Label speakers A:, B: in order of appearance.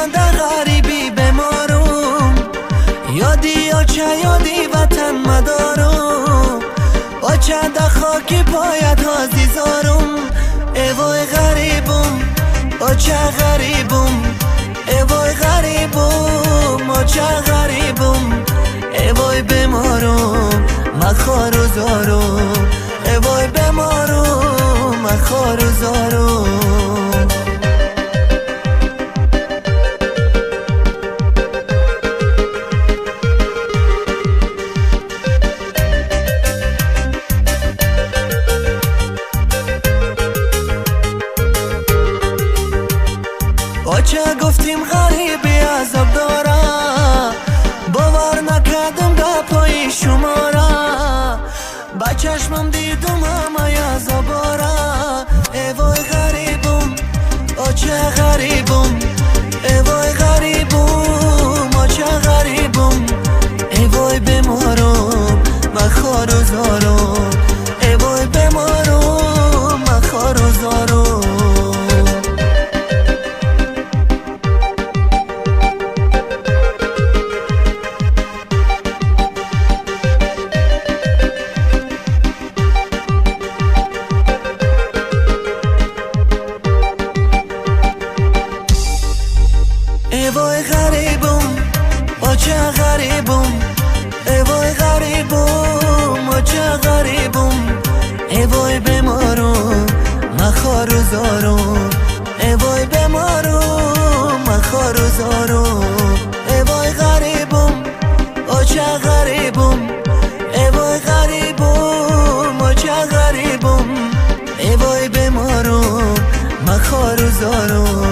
A: مانده غریبی بمارم، یادی آچه یادی وطن مدارم، آچه ده خاکی پایت عزیزارم. ای وای غریبم آچه غریبم، ای وای غریبم آچه غریبم. ای وای بمارم مخار و زارم، ای وای بمارم مخار و زارم. آچه گفتیم غریبی عذاب داره، باور نکردم گپای شما را، با چشمم دیدم همه عذاباره. ای وای غریبم آچه غریبم، ای وای غریبم آچه غریبم. ای وای بمارم مخار و زارم، ای وای بمارم مخار و زارم. ای وای غریبم آچه غریبم، ای وای غریبم آچه غریبم. ای وای بمارم مخار و زارم، ای وای بمارم مخار و زارم. ای وای غریبم آچه غریبم، ای وای غریبم آچه غریبم. ای وای بمارم مخار و زارم.